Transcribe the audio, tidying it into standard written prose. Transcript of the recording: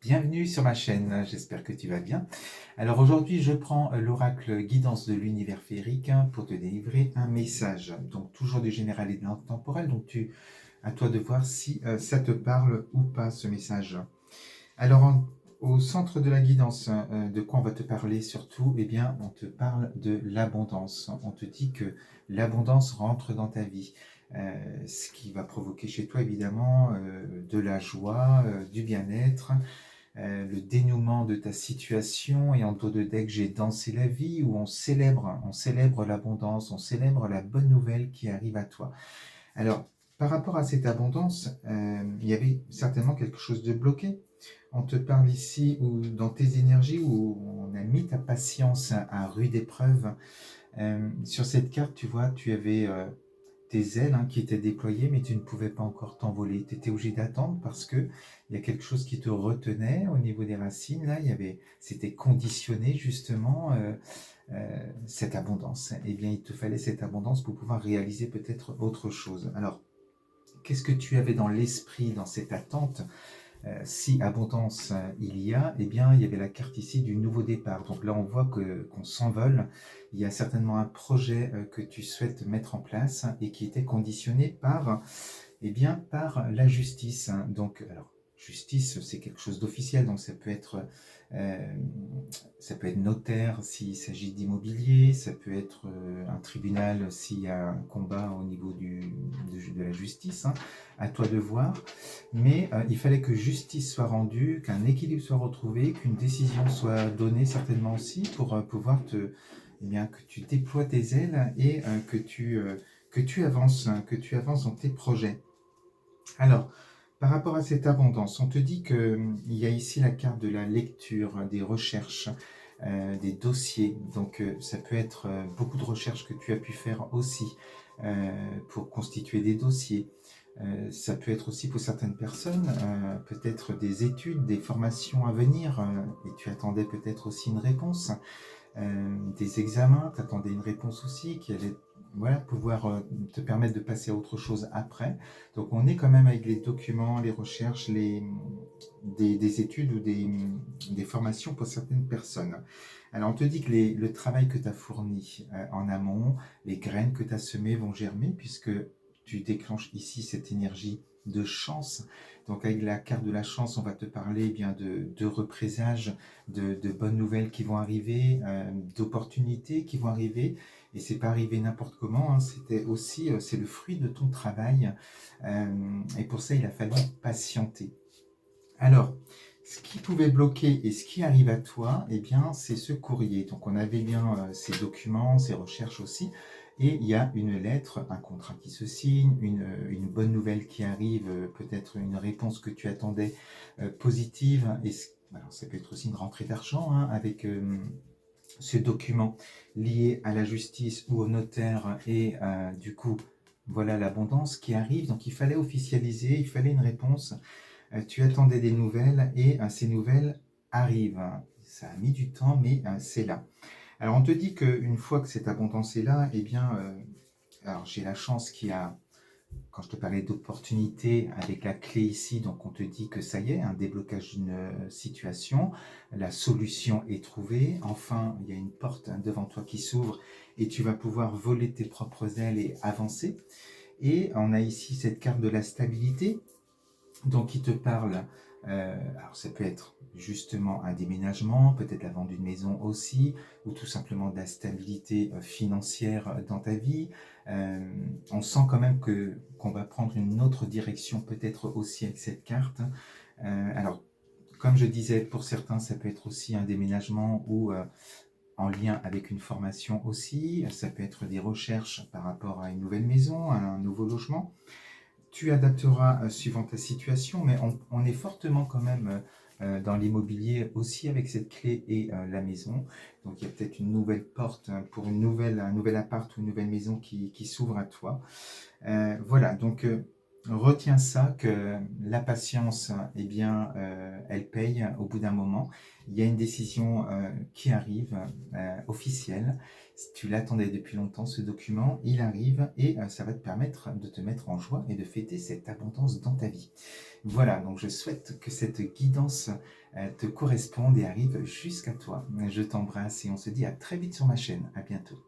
Bienvenue sur ma chaîne, j'espère que tu vas bien. Alors aujourd'hui, je prends l'oracle guidance de l'univers féerique pour te délivrer un message. Donc toujours du général et de l'intemporel, donc à toi de voir si ça te parle ou pas ce message. Alors au centre de la guidance, de quoi on va te parler surtout? Eh bien, on te parle de l'abondance. On te dit que l'abondance rentre dans ta vie. Ce qui va provoquer chez toi évidemment de la joie, du bien-être, le dénouement de ta situation. Et en dos de deck, j'ai dansé la vie, où on célèbre l'abondance, on célèbre la bonne nouvelle qui arrive à toi. Alors, par rapport à cette abondance, il y avait certainement quelque chose de bloqué. On te parle ici où, dans tes énergies, où on a mis ta patience à rude épreuve. Sur cette carte, tu vois, tu avais tes ailes qui étaient déployées, mais tu ne pouvais pas encore t'envoler. Tu étais obligé d'attendre parce que il y a quelque chose qui te retenait au niveau des racines. Là, c'était conditionné justement cette abondance. Eh bien, il te fallait cette abondance pour pouvoir réaliser peut-être autre chose. Alors, qu'est-ce que tu avais dans l'esprit, dans cette attente? Si abondance il y a, eh bien, il y avait la carte ici du nouveau départ. Donc là, on voit qu'on s'envole. Il y a certainement un projet que tu souhaites mettre en place et qui était conditionné par, eh bien, par la justice. Donc, alors, justice, c'est quelque chose d'officiel, donc euh, ça peut être notaire s'il s'agit d'immobilier, ça peut être un tribunal s'il y a un combat au niveau de la justice, à toi de voir. Mais il fallait que justice soit rendue, qu'un équilibre soit retrouvé, qu'une décision soit donnée certainement aussi pour eh bien, que tu déploies tes ailes et que tu avances, dans tes projets. Alors, par rapport à cette abondance, on te dit qu'il y a ici la carte de la lecture, des recherches, des dossiers. Donc, ça peut être beaucoup de recherches que tu as pu faire aussi pour constituer des dossiers. Ça peut être aussi pour certaines personnes, peut-être des études, des formations à venir, et tu attendais peut-être aussi une réponse. Des examens, tu attendais une réponse aussi qui allait voilà, pouvoir te permettre de passer à autre chose après. Donc on est quand même avec les documents, les recherches, des études ou des formations pour certaines personnes. Alors on te dit que le travail que tu as fourni en amont, les graines que tu as semées vont germer puisque tu déclenches ici cette énergie de chance. Donc avec la carte de la chance, on va te parler eh bien de représages, de bonnes nouvelles qui vont arriver, d'opportunités qui vont arriver. Et c'est pas arrivé n'importe comment, c'était aussi, c'est le fruit de ton travail. Et pour ça, il a fallu patienter. Alors, ce qui pouvait bloquer et ce qui arrive à toi, eh bien, c'est ce courrier. Donc, on avait bien ces documents, ces recherches aussi. Et il y a une lettre, un contrat qui se signe, une bonne nouvelle qui arrive, peut-être une réponse que tu attendais positive. Alors, ça peut être aussi une rentrée d'argent avec ce document lié à la justice ou au notaire. Et du coup, voilà l'abondance qui arrive. Donc, il fallait officialiser, il fallait une réponse. Tu attendais des nouvelles et ces nouvelles arrivent. Ça a mis du temps, mais c'est là. Alors on te dit qu'une fois que cette abondance est là, eh bien, alors j'ai la chance quand je te parlais d'opportunité avec la clé ici, donc on te dit que ça y est, un déblocage d'une situation, la solution est trouvée, enfin il y a une porte devant toi qui s'ouvre et tu vas pouvoir voler tes propres ailes et avancer. Et on a ici cette carte de la stabilité, donc il te parle, alors ça peut être justement un déménagement, peut-être la vente d'une maison aussi, ou tout simplement de la stabilité financière dans ta vie. On sent quand même qu'on va prendre une autre direction peut-être aussi avec cette carte. Alors, comme je disais, pour certains, ça peut être aussi un déménagement ou en lien avec une formation aussi. Ça peut être des recherches par rapport à une nouvelle maison, à un nouveau logement. Tu adapteras suivant ta situation, mais on est fortement quand même dans l'immobilier aussi avec cette clé et la maison. Donc il y a peut-être une nouvelle porte pour un nouvel appart ou une nouvelle maison qui s'ouvre à toi. Voilà, donc Retiens ça, que la patience, eh bien, elle paye au bout d'un moment. Il y a une décision qui arrive, officielle. Si tu l'attendais depuis longtemps, ce document, il arrive et ça va te permettre de te mettre en joie et de fêter cette abondance dans ta vie. Voilà, donc je souhaite que cette guidance te corresponde et arrive jusqu'à toi. Je t'embrasse et on se dit à très vite sur ma chaîne. À bientôt.